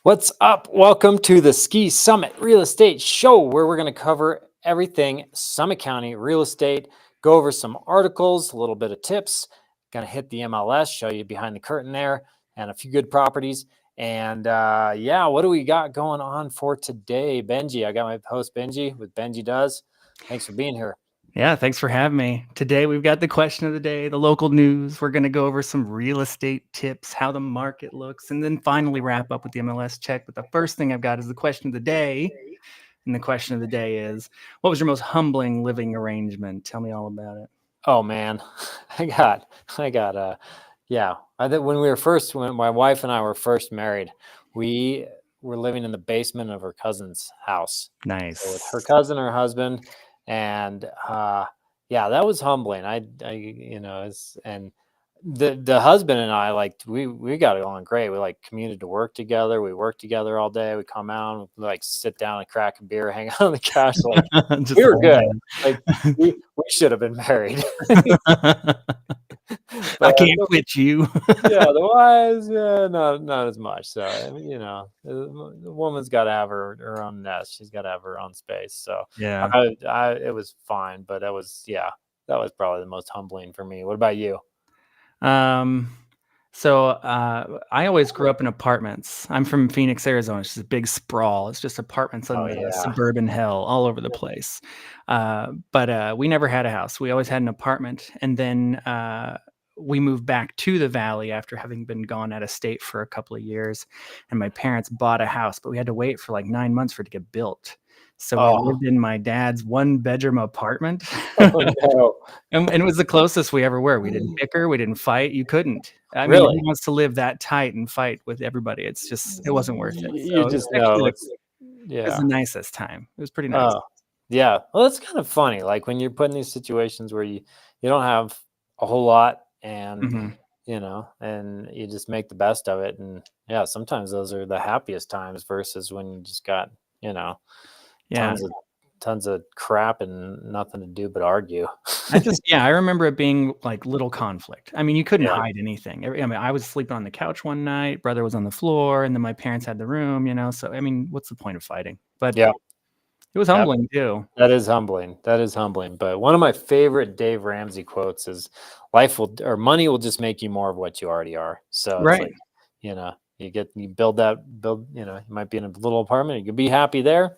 What's up? Welcome to the Ski Summit Real Estate Show, where we're going to cover everything Summit County real estate, go over some articles, a little bit of tips, going to hit the MLS, show you behind the curtain there, and a few good properties. And what do we got going on for today, Benji? I got my host Benji with Benji Does. Thanks for being here. Yeah, thanks for having me. Today we've got the question of the day, the local news. We're going to go over some real estate tips, how the market looks, and then finally wrap up with the MLS check. But the first thing I've got is the question of the day. And the question of the day is, what was your most humbling living arrangement? Tell me all about it. Oh man, I got I think when my wife and I were first married, we were living in the basement of her cousin's house. Nice. So with her cousin, her husband, and that was humbling. And the husband and I, like, we got along great. We like commuted to work together. We worked together all day. We come out, we like sit down and crack a beer, hang out on the couch. Like we were good. Like we should have been married. I can't quit you. The wives, not as much. So I mean, the woman's got to have her own nest. She's got to have her own space. So Yeah, it was fine, but that was probably the most humbling for me. What about you? So I always grew up in apartments. I'm from Phoenix, Arizona. It's just a big sprawl. It's just apartments on the suburban hell all over the place. But we never had a house. We always had an apartment. And then we moved back to the valley after having been gone out of state for a couple of years. And my parents bought a house, but we had to wait for like 9 months for it to get built. So we lived in my dad's 1-bedroom apartment. Oh, no. And it was the closest we ever were. We didn't bicker. We didn't fight. You couldn't. I mean, Really? who wants to live that tight and fight with everybody? It's just, it wasn't worth it. You So just it know was the nicest time. It was pretty nice. Yeah. Well, that's kind of funny. Like when you're put in these situations where you don't have a whole lot and, and you just make the best of it. And yeah, sometimes those are the happiest times versus when you just got, tons of crap and nothing to do but argue. I remember it being like little conflict. I mean, you couldn't hide anything. I mean, I was sleeping on the couch one night, brother was on the floor, and then my parents had the room, So, I mean, what's the point of fighting? But yeah, it was humbling too. That is humbling. But one of my favorite Dave Ramsey quotes is money will just make you more of what you already are. So it's like, you build, you might be in a little apartment, you can be happy there.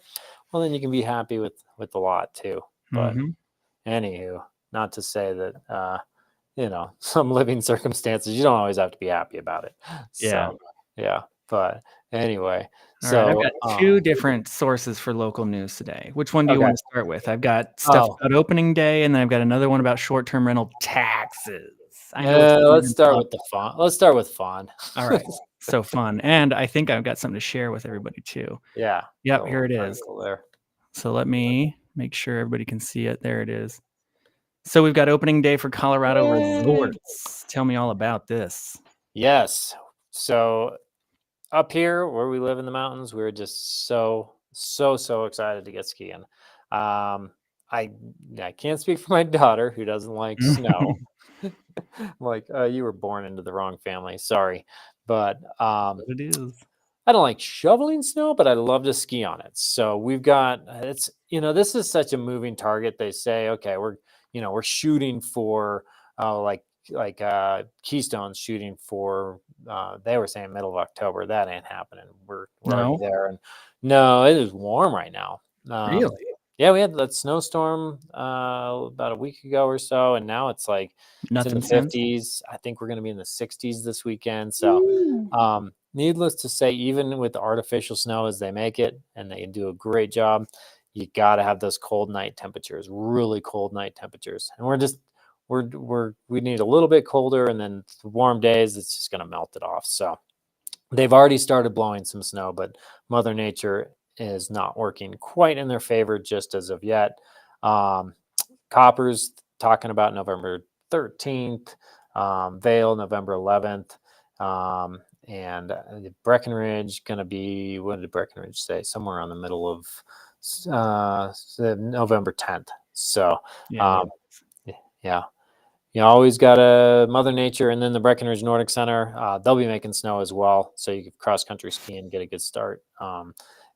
Well, then you can be happy with the lot too. But anywho, not to say that, some living circumstances, you don't always have to be happy about it. So, but anyway. So I've got two different sources for local news today. Which one do you want to start with? I've got stuff about opening day, and then I've got another one about short-term rental taxes. Let's start with the fun. Let's start with fun. All right. So fun. And I think I've got something to share with everybody too. Yeah. Yep, here it is. There. So let me make sure everybody can see it. There it is. So we've got opening day for Colorado resorts. Tell me all about this. Yes. So up here where we live in the mountains, we're just so excited to get skiing. I can't speak for my daughter who doesn't like snow. Like, you were born into the wrong family. Sorry. But it is. I don't like shoveling snow, but I love to ski on it. So we've got this is such a moving target. They say, okay, we're shooting for Keystone's shooting for they were saying middle of October. That ain't happening. We're already there. And no, it is warm right now. Really? Yeah, we had that snowstorm about a week ago or so, and now it's like it's in the 50s. I think we're going to be in the 60s this weekend. So, needless to say, even with the artificial snow as they make it, and they do a great job, you got to have those cold night temperatures, really cold night temperatures. And we need a little bit colder, and then the warm days, it's just going to melt it off. So they've already started blowing some snow, but Mother Nature is not working quite in their favor just as of yet. Copper's talking about November 13th, Vail November 11th, and Breckenridge going to be, what did Breckenridge say? Somewhere around the middle of November 10th. So, yeah. you always got a Mother Nature, and then the Breckenridge Nordic Center. They'll be making snow as well, so you can cross country ski and get a good start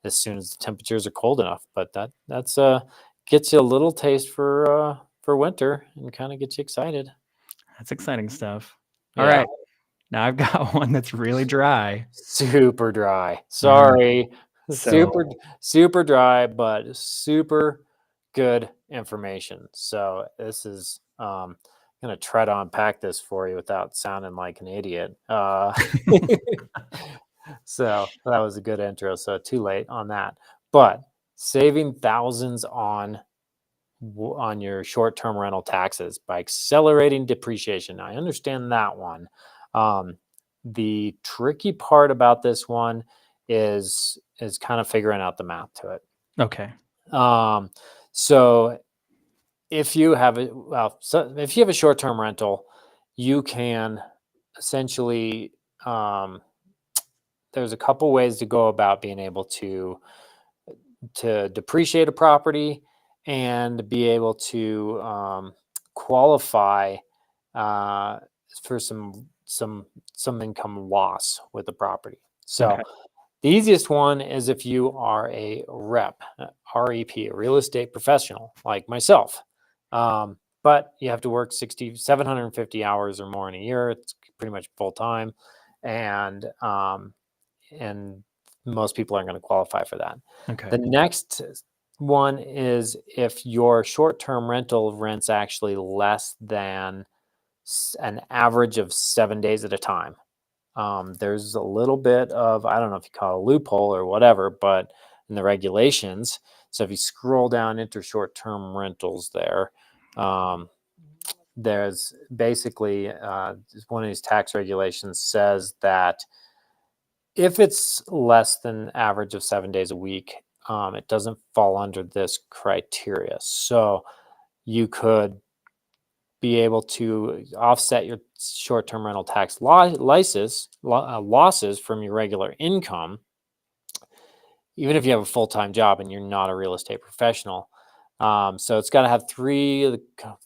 as soon as the temperatures are cold enough. But that's gets you a little taste for winter and kind of gets you excited. That's exciting stuff. All right, now I've got one that's really dry. Super dry. Right. Sorry, So super dry, but super good information. So this is gonna try to unpack this for you without sounding like an idiot. So that was a good intro. So too late on that, but saving thousands on your short-term rental taxes by accelerating depreciation. I understand that one. The tricky part about this one is kind of figuring out the math to it. okay. So if you have if you have a short-term rental, you can essentially there's a couple ways to go about being able to depreciate a property and be able to qualify for some income loss with the property. So Okay. the easiest one is if you are a rep, REP, a real estate professional like myself. But you have to work 750 hours or more in a year. It's pretty much full time, and most people aren't going to qualify for that. Okay. The next one is if your short-term rental rents actually less than an average of 7 days at a time. There's a little bit of, I don't know if you call it a loophole or whatever, but in the regulations. So if you scroll down into short-term rentals there, there's basically one of these tax regulations says that if it's less than average of 7 days a week, it doesn't fall under this criteria. So you could be able to offset your short-term rental tax losses from your regular income, even if you have a full-time job and you're not a real estate professional. So it's got to have three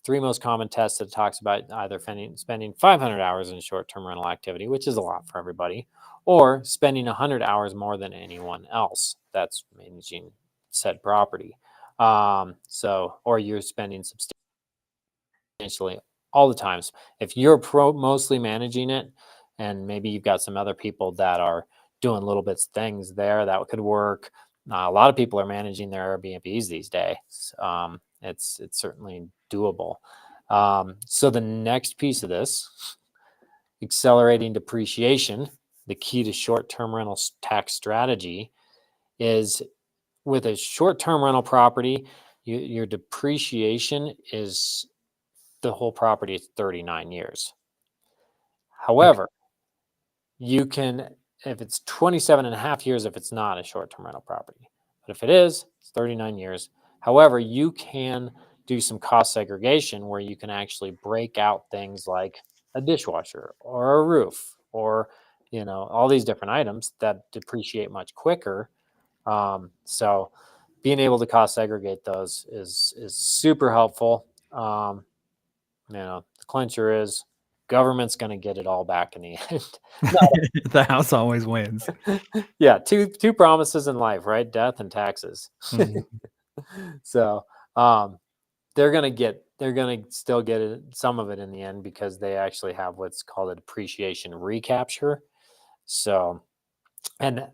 most common tests that it talks about: either spending 500 hours in short-term rental activity, which is a lot for everybody, or spending 100 hours more than anyone else that's managing said property. Or you're spending substantially all the times. If you're mostly managing it, and maybe you've got some other people that are doing little bits things there, that could work. A lot of people are managing their Airbnbs these days. It's certainly doable. So the next piece of this, accelerating depreciation, the key to short-term rental tax strategy, is with a short-term rental property, your depreciation is the whole property is 39 years. However, you can, if it's 27 and a half years, if it's not a short-term rental property, but if it is, it's 39 years. However, you can do some cost segregation where you can actually break out things like a dishwasher or a roof or, all these different items that depreciate much quicker. So being able to cost segregate those is super helpful. The clincher is government's going to get it all back in the end. The house always wins. Yeah, two promises in life, right? Death and taxes. So they're going to still get it, some of it in the end, because they actually have what's called a depreciation recapture. So, and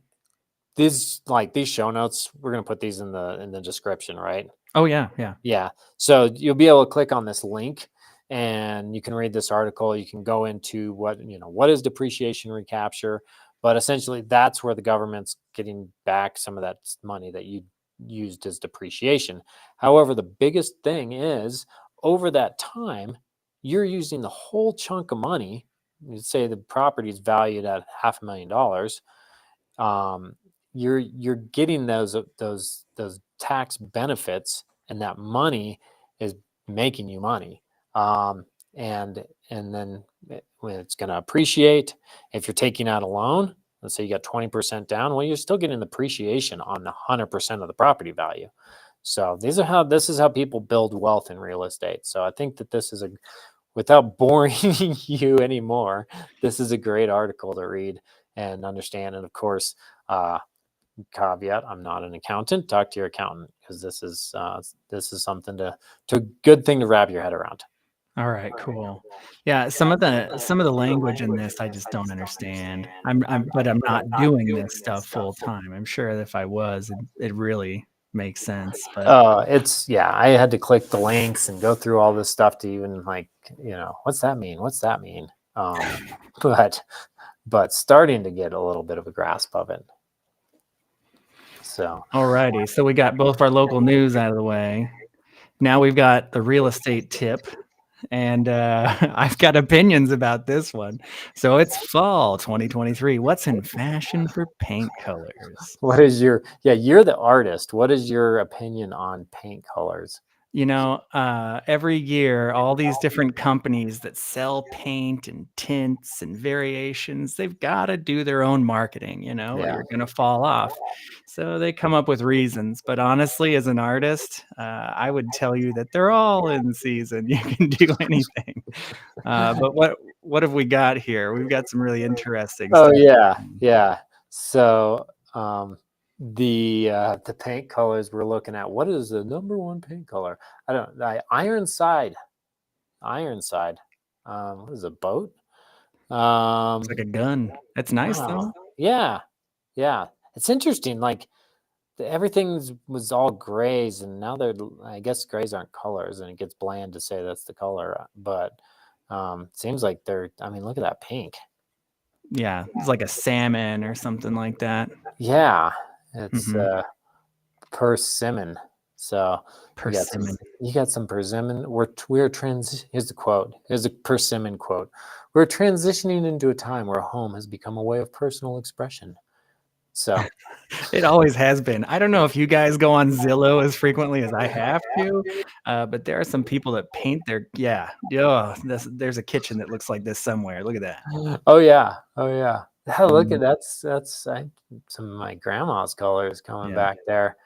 these show notes, we're going to put these in the description, right? Oh yeah. Yeah. So you'll be able to click on this link and you can read this article. You can go into what is depreciation recapture, but essentially that's where the government's getting back some of that money that you used as depreciation. However, the biggest thing is over that time, you're using the whole chunk of money. Let's say the property is valued at $500,000. You're getting those tax benefits, and that money is making you money. And then when it's going to appreciate, if you're taking out a loan, let's say you got 20% down, well, you're still getting the appreciation on 100% of the property value. So this is how people build wealth in real estate. So I think that this is without boring you anymore, this is a great article to read and understand. And of course, caveat, I'm not an accountant. Talk to your accountant, because this is something to good thing to wrap your head around. All right, cool. Yeah, some of the language in this I just don't understand. But I'm not doing this stuff full time. I'm sure that if I was, it really makes sense. But I had to click the links and go through all this stuff to even what's that mean? What's that mean? But starting to get a little bit of a grasp of it. So, alrighty, so we got both our local news out of the way. Now we've got the real estate tip, and I've got opinions about this one. So it's fall 2023. What's in fashion for paint colors? What is you're the artist. What is your opinion on paint colors? Every year, all these different companies that sell paint and tints and variations, they've got to do their own marketing, or you're going to fall off. So they come up with reasons. But honestly, as an artist, I would tell you that they're all in season. You can do anything. But what have we got here? We've got some really interesting stuff. Yeah. So the paint colors we're looking at. What is the number one paint color? Ironside. What is a boat? It's like a gun. That's nice though. Yeah. It's interesting. Like everything was all grays, and now I guess grays aren't colors, and it gets bland to say that's the color. But it seems like look at that pink. Yeah, it's like a salmon or something like that. Yeah. It's persimmon. So persimmon. You got some persimmon. Here's the quote. Here's a persimmon quote. We're transitioning into a time where a home has become a way of personal expression. So it always has been. I don't know if you guys go on Zillow as frequently as I have to, but there are some people that paint their there's a kitchen that looks like this somewhere. Look at that. Oh yeah. Look at that's some of my grandma's colors coming back there.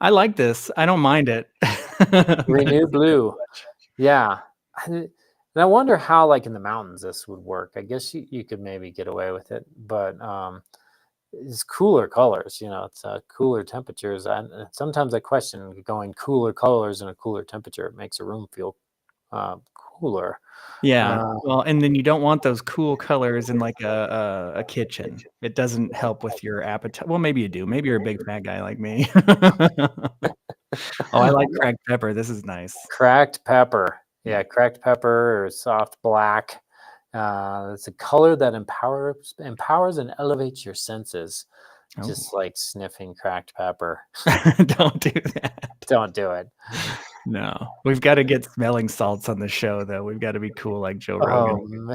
I like this. I don't mind it. Renew blue. Yeah. And I wonder how, like in the mountains, this would work. I guess you could maybe get away with it, but it's cooler colors. It's cooler temperatures. And sometimes I question going cooler colors in a cooler temperature. It makes a room feel cooler. Yeah. Well, and then you don't want those cool colors in like a kitchen. It doesn't help with your appetite. Well, maybe you do. Maybe you're a big fat guy like me. Oh, I like cracked pepper. This is nice. Cracked pepper. Yeah, cracked pepper or soft black. It's a color that empowers and elevates your senses. Oh. Just like sniffing cracked pepper. Don't do that. Don't do it. No, we've got to get smelling salts on the show, though. We've got to be cool like Joe Rogan.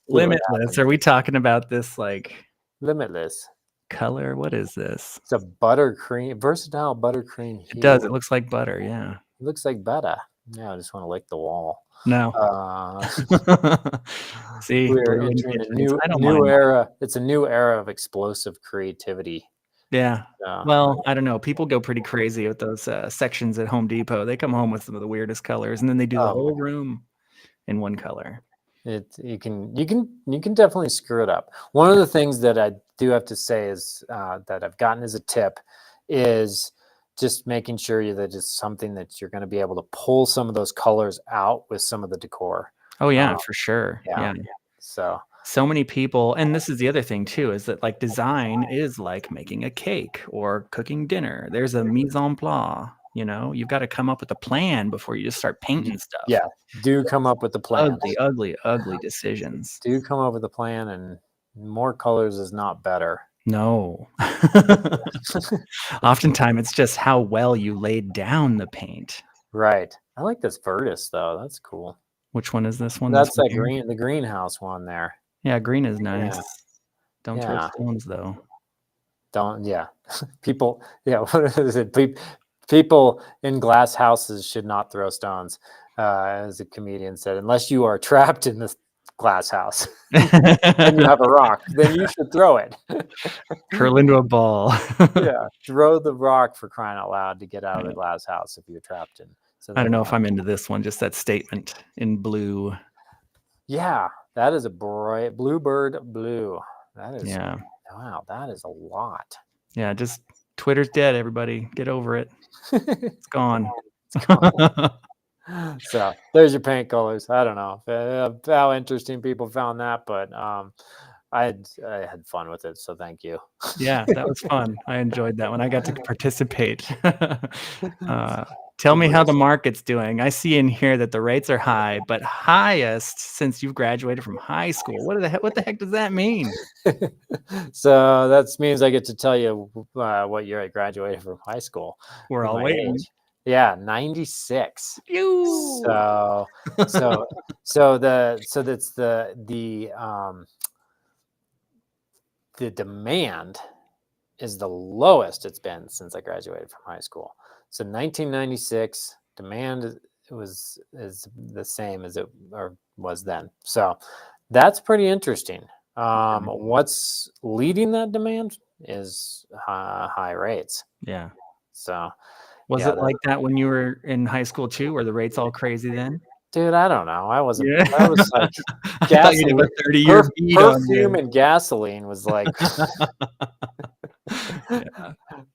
Limitless. Are we talking about this like Limitless color? What is this? It's a buttercream, versatile buttercream hue. It does. It looks like butter. Yeah. It looks like butter. Yeah, I just want to lick the wall. No. See, we're entering a new era. It's a new era of explosive creativity. Yeah. Well, I don't know. People go pretty crazy with those sections at Home Depot. They come home with some of the weirdest colors, and then they do the whole room in one color. You can definitely screw it up. One of the things that I do have to say is that I've gotten as a tip is just making sure that it's something that you're going to be able to pull some of those colors out with some of the decor. Oh yeah, for sure. Yeah. So many people, and this is the other thing too, is that like design is like making a cake or cooking dinner. There's a mise en place. You've got to come up with a plan before you just start painting stuff. Yeah, do come up with the plan. Ugly decisions. Do come up with a plan, and more colors is not better. No. Oftentimes it's just how well you laid down the paint. Right. I like this Virtus though. That's cool. Which one is this one? That's that green, the greenhouse one there. Yeah, green is nice. Yeah. Don't throw stones though. People, what is it? People in glass houses should not throw stones, as a comedian said, unless you are trapped in this glass house and you have a rock, then you should throw it. Curl into a ball. Yeah, throw the rock, for crying out loud, to get out of the glass house if you're trapped in So I don't know if I'm into this one, just that statement in blue. Yeah, that is a bright bluebird blue. That is, yeah. Wow, that is a lot. Yeah, just Twitter's dead, everybody. Get over it. It's gone. It's gone. So there's your paint colors. I don't know how interesting people found that, but I had fun with it, so thank you. Yeah, that was fun. I enjoyed that one. I got to participate. Tell me how the market's doing. I see in here that the rates are high, but highest since you've graduated from high school. What the heck does that mean? So that means I get to tell you what year I graduated from high school. We're all waiting. Age. Yeah, 96. Pew! So that's the demand is the lowest it's been since I graduated from high school. So 1996 demand is the same as it was then. So that's pretty interesting. What's leading that demand is high rates. Yeah. So was it like that when you were in high school too? Were the rates all crazy then? Dude, I don't know. I wasn't. Yeah. I was like, I thought you'd have a 30-year beat on you. Perfume and gasoline was like. Yeah.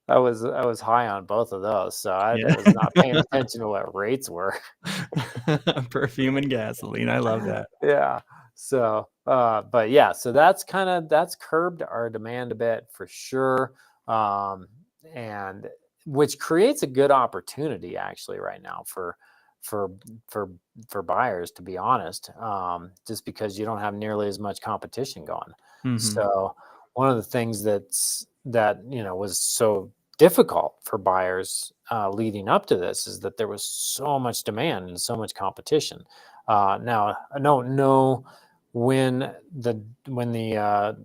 I was high on both of those, so I was not paying attention to what rates were. Perfume and gasoline. I love that. Yeah. So, but yeah, so that's curbed our demand a bit for sure, and which creates a good opportunity actually right now for buyers, to be honest, just because you don't have nearly as much competition going. Mm-hmm. So one of the things that was so difficult for buyers leading up to this is that there was so much demand and so much competition. Now I don't know when the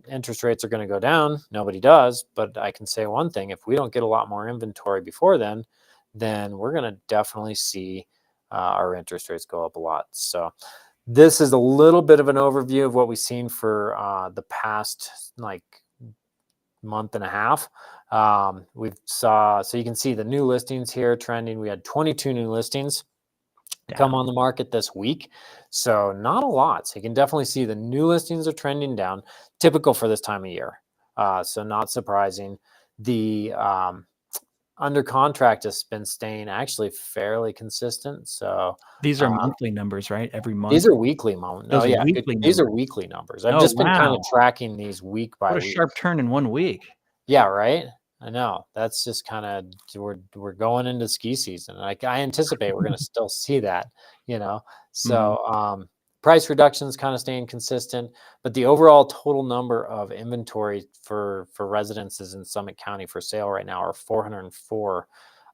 interest rates are going to go down. Nobody does, but I can say one thing: if we don't get a lot more inventory before then we're going to definitely see our interest rates go up a lot. So this is a little bit of an overview of what we've seen for the past month and a half. So you can see the new listings here trending. We had 22 new listings come on the market this week. So not a lot. So you can definitely see the new listings are trending down, typical for this time of year. So not surprising. The under contract has been staying actually fairly consistent. So these are monthly numbers, right? Every month. These are weekly numbers. Oh yeah, these are weekly numbers. I've just been kind of tracking these week by week. What a sharp turn in 1 week. Yeah, right. I know. That's just kind of we're going into ski season. I anticipate we're going to still see that. So price reductions kind of staying consistent, but the overall total number of inventory for residences in Summit County for sale right now are 404.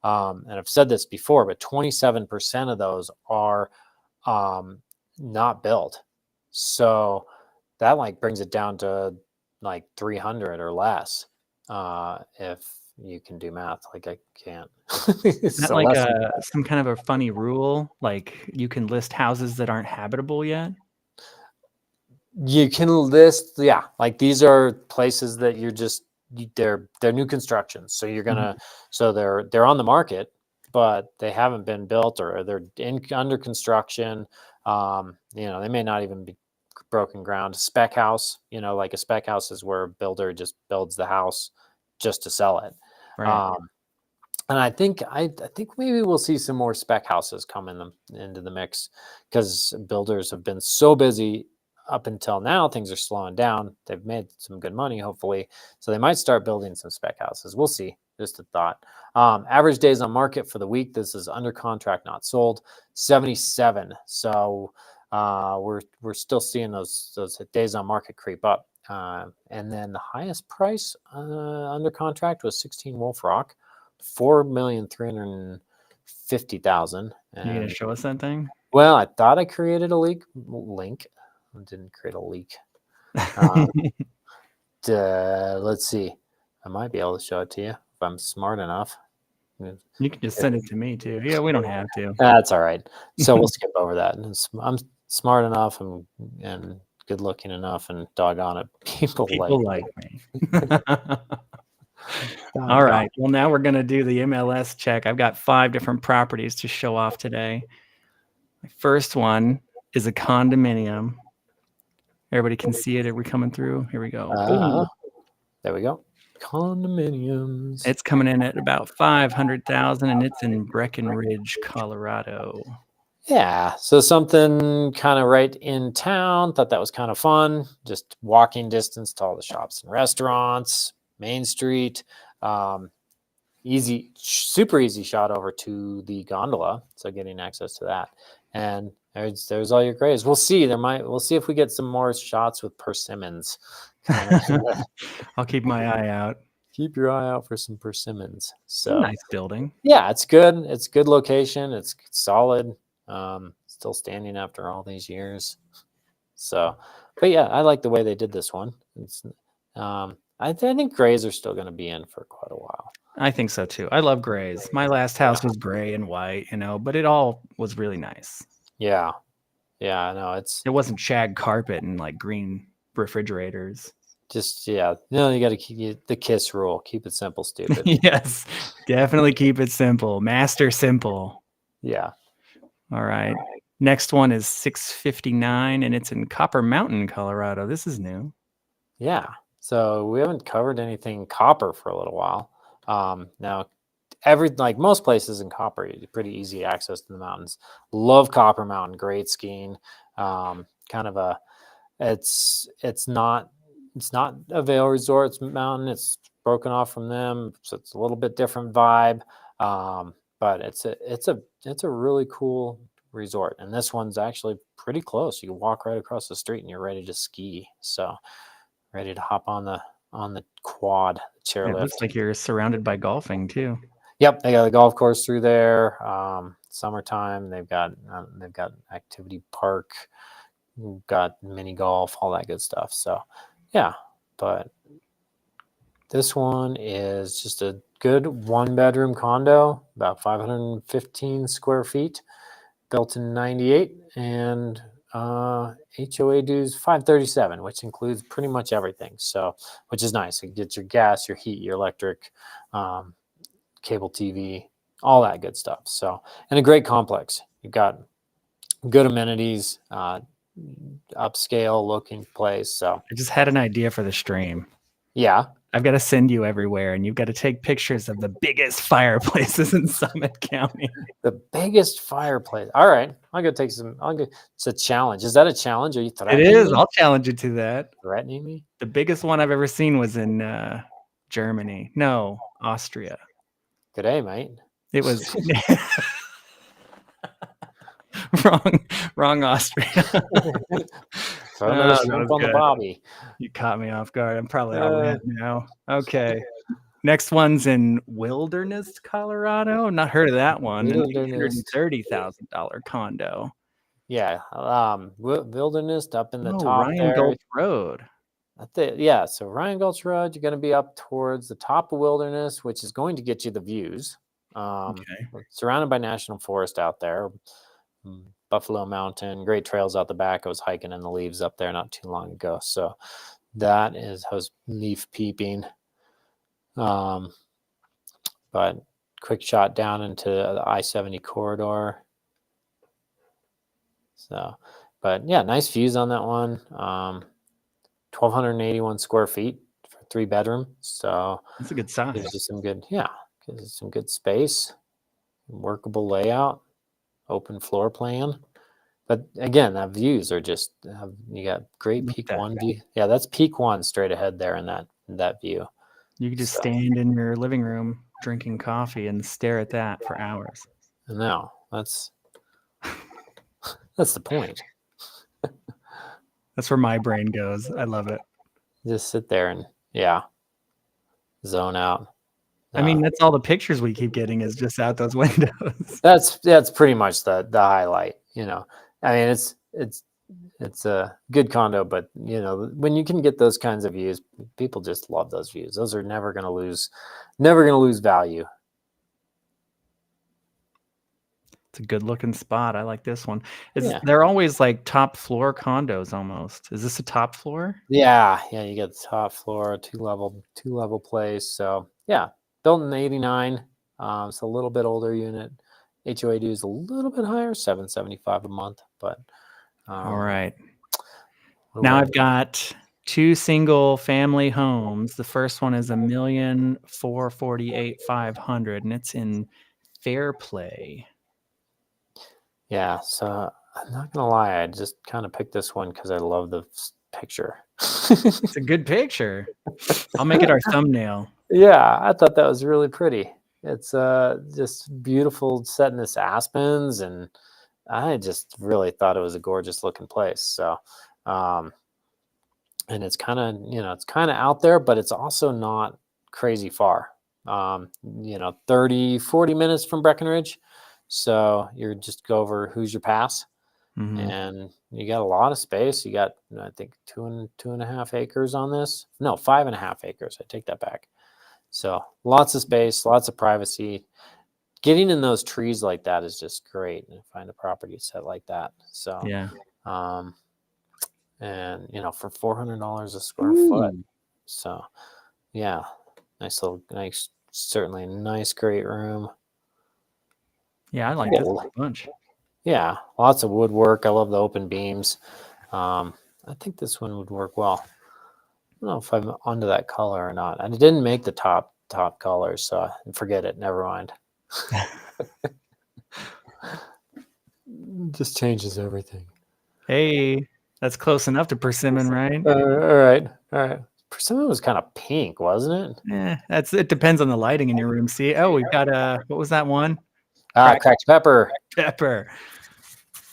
And I've said this before, but 27% of those are not built. So that brings it down to 300 or less. If you can do math, I can't. Is that some kind of a funny rule? You can list houses that aren't habitable yet? You can list, yeah. These are places that they're new constructions. So you're gonna, so they're on the market, but they haven't been built or they're under construction. They may not even be broken ground. Spec house, a spec house is where a builder just builds the house just to sell it. Right. And I think maybe we'll see some more spec houses come into the mix because builders have been so busy up until now. Things are slowing down. They've made some good money, hopefully, so they might start building some spec houses. We'll see. Just a thought. Average days on market for the week. This is under contract, not sold. 77. So we're still seeing those days on market creep up. And then the highest price under contract was 16 Wolf Rock, $4,350,000. You gonna show us that thing? Well, I thought I created a link. I didn't create a leak. Let's see. I might be able to show it to you if I'm smart enough. You can just send it to me too. Yeah, we don't have to. That's all right. So we'll skip over that. I'm smart enough and good looking enough, and doggone it, people like me. All right. Well, now we're going to do the MLS check. I've got 5 different properties to show off today. My first one is a condominium. Everybody can see it. Are we coming through? Here we go. There we go. Condominiums. It's coming in at about $500,000, and it's in Breckenridge, Colorado. Yeah, so something kind of right in town. Thought that was kind of fun. Just walking distance to all the shops and restaurants, Main Street. Super easy shot over to the gondola. So getting access to that, and there's all your grays. We'll see. We'll see if we get some more shots with persimmons. I'll keep my eye out. Keep your eye out for some persimmons. So nice building. Yeah, it's good. It's good location. It's solid. Still standing after all these years. So, but yeah, I like the way they did this one. It's, I think grays are still going to be in for quite a while. I think so too. I love grays. My last house was gray and white, but it all was really nice. Yeah. I know it wasn't shag carpet and like green refrigerators. Just, you got to keep the KISS rule. Keep it simple, stupid. Yes, definitely keep it simple. Master simple. Yeah. All right. Next one is 659, and it's in Copper Mountain, Colorado. This is new. Yeah. So we haven't covered anything copper for a little while. Now, like most places in Copper, pretty easy access to the mountains. Love Copper Mountain. Great skiing. It's not a Vail Resort. It's mountain. It's broken off from them, so it's a little bit different vibe. But it's a really cool resort, and this one's actually pretty close. You can walk right across the street, and you're ready to ski. So, ready to hop on the quad chairlift. It looks like you're surrounded by golfing too. Yep, they got a golf course through there. Summertime, they've got activity park, got mini golf, all that good stuff. So, yeah, but this one is just a good 1-bedroom condo, about 515 square feet, built in 98, and HOA dues $537, which includes pretty much everything. So, which is nice. It gets your gas, your heat, your electric, cable TV, all that good stuff. So, and a great complex. You've got good amenities, upscale looking place. So I just had an idea for the stream. Yeah. I've got to send you everywhere, and you've got to take pictures of the biggest fireplaces in Summit County. The biggest fireplace. All right. I'll go take some. It's a challenge. Is that a challenge? Are you threatening me? It is. I'll challenge you to that. Threatening me? The biggest one I've ever seen was in Germany. No, Austria. Good day, mate. It was wrong Austria. On the Bobby. You caught me off guard. I'm probably all red now. Okay. Next one's in Wilderness, Colorado. Not heard of that one. $130,000 condo. Yeah. Wilderness up in the top Ryan there. Gulch Road. Yeah. So Ryan Gulch Road, you're going to be up towards the top of Wilderness, which is going to get you the views. Surrounded by national forest out there. Buffalo Mountain, great trails out the back. I was hiking in the leaves up there not too long ago. So that was leaf peeping. But quick shot down into the I-70 corridor. So, but yeah, nice views on that one. 1,281 square feet for 3-bedroom. So that's a good size. Gives you some good space, workable layout. Open floor plan, but again, that views are just you got great peak one view. Yeah, that's peak one straight ahead there in that view. You could just stand in your living room drinking coffee and stare at that for hours. No, that's the point. That's where my brain goes. I love it. Just sit there and zone out. I mean, that's all the pictures we keep getting is just out those windows. That's pretty much the highlight. I mean, it's a good condo, but when you can get those kinds of views, people just love those views. Those are never going to lose value. It's a good looking spot. I like this one. Yeah. They're always like top floor condos almost. Is this a top floor? Yeah. You get the top floor, two level place. So yeah, built in '89. It's a little bit older unit. HOA due is a little bit higher, $775 a month. But All right. what do Now I I've got 2 single family homes. The first one is $1,448,500, and it's in Fairplay. Yeah, so I'm not gonna lie, I just kind of picked this one because I love the picture. It's a good picture. I'll make it our thumbnail. Yeah, I thought that was really pretty. It's just beautiful set in this aspens, and I just really thought it was a gorgeous looking place. So and it's kind of, it's kind of out there, but it's also not crazy far. 30, 40 minutes from Breckenridge. So you're just go over Hoosier Pass. And you got a lot of space. You got, I think, 2.5 acres on this. No, 5.5 acres. I take that back. So lots of space, lots of privacy. Getting in those trees like that is just great. And find a property set like that. So Yeah. And for $400 a square foot. So yeah, nice, certainly a nice, great room. Yeah, I like this a bunch. Yeah, lots of woodwork. I love the open beams. I think this one would work well. I don't know if I'm onto that color or not. I didn't make the top color, so forget it. Never mind. Just changes everything. Hey, that's close enough to persimmon, right? All right. Persimmon was kind of pink, wasn't it? Yeah, it depends on the lighting in your room. See, we've got what was that one? Cracked pepper.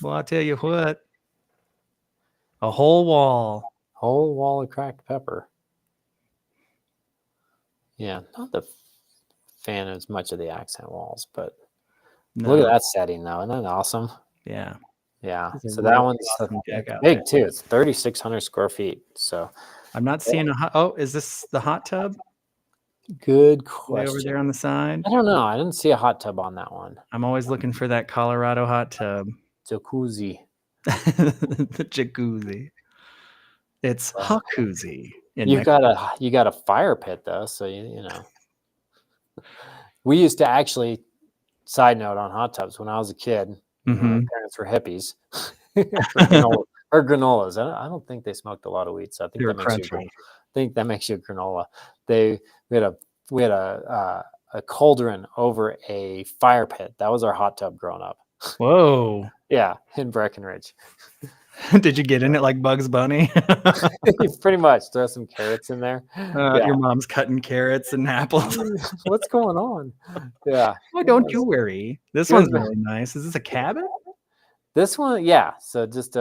Well, I'll tell you what. A whole wall of cracked pepper. Yeah, not the fan as much of the accent walls, but look at that setting though. Isn't that awesome? Yeah. So that one's awesome big too. It's 3,600 square feet. So I'm not seeing is this the hot tub? Good question. Way over there on the side? I don't know. I didn't see a hot tub on that one. I'm always looking for that Colorado hot tub. Jacuzzi. The jacuzzi. It's jacuzzi. You got a fire pit though, so you know. We used to actually, side note on hot tubs, when I was a kid, my parents were hippies. or granolas. I don't think they smoked a lot of weed, so I think that makes you a granola. We had a cauldron over a fire pit. That was our hot tub growing up. Whoa. Yeah, in Breckenridge. Did you get in it like Bugs Bunny? Pretty much. Throw some carrots in there. Your mom's cutting carrots and apples. What's going on? Yeah. Oh, don't you worry. This one's really nice. Is this a cabin? This one, yeah. So just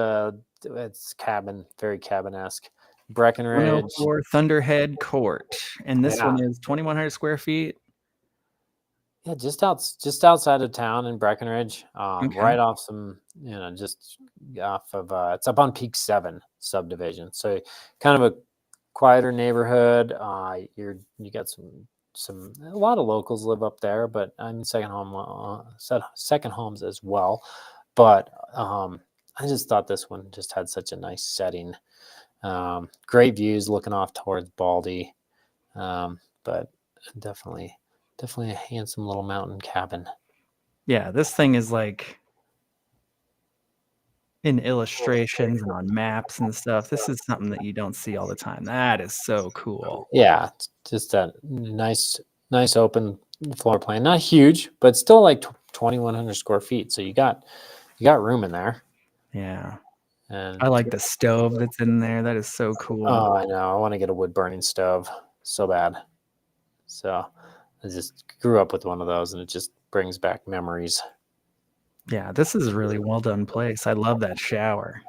it's cabin, very cabin-esque. Breckenridge. 104 Thunderhead Court. And this one is 2,100 square feet. Yeah, just outside of town in Breckenridge, right off some, just off of it's up on Peak 7 subdivision. So kind of a quieter neighborhood. You got a lot of locals live up there, but I'm second homes as well. But I just thought this one just had such a nice setting. Great views looking off towards Baldy, but definitely a handsome little mountain cabin. Yeah, this thing is like in illustrations and on maps and stuff. This is something that you don't see all the time. That is so cool. Yeah, just a nice open floor plan. Not huge, but still like 2,100 square feet. So you got room in there. Yeah. And I like the stove that's in there. That is so cool. Oh, I know. I want to get a wood burning stove so bad. So I just grew up with one of those, and it just brings back memories. Yeah, this is a really well done place. I love that shower.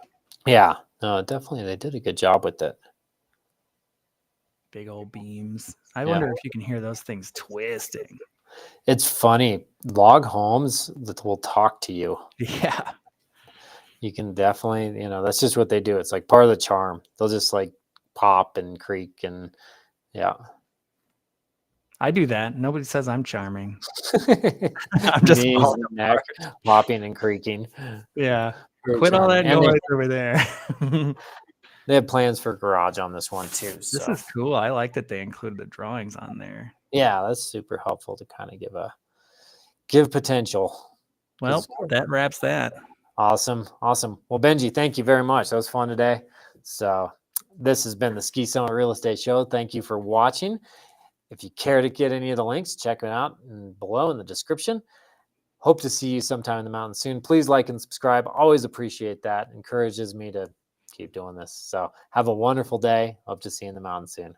Yeah, no, definitely. They did a good job with it. Big old beams. I wonder if you can hear those things twisting. It's funny. Log homes that will talk to you. Yeah. You can definitely, that's just what they do. It's like part of the charm. They'll just like pop and creak and yeah. I do that. Nobody says I'm charming. I'm just knees and neck flopping and creaking. Yeah. Very Quit all charming. that And noise over there. they have plans for garage on this one too. So. This is cool. I like that they included the drawings on there. Yeah, that's super helpful to kind of give potential. Well, that wraps that. Awesome. Well, Benji, thank you very much. That was fun today. So this has been the Ski Summit Real Estate Show. Thank you for watching. If you care to get any of the links, check them out below in the description. Hope to see you sometime in the mountains soon. Please like and subscribe. Always appreciate that. Encourages me to keep doing this. So have a wonderful day. Hope to see you in the mountains soon.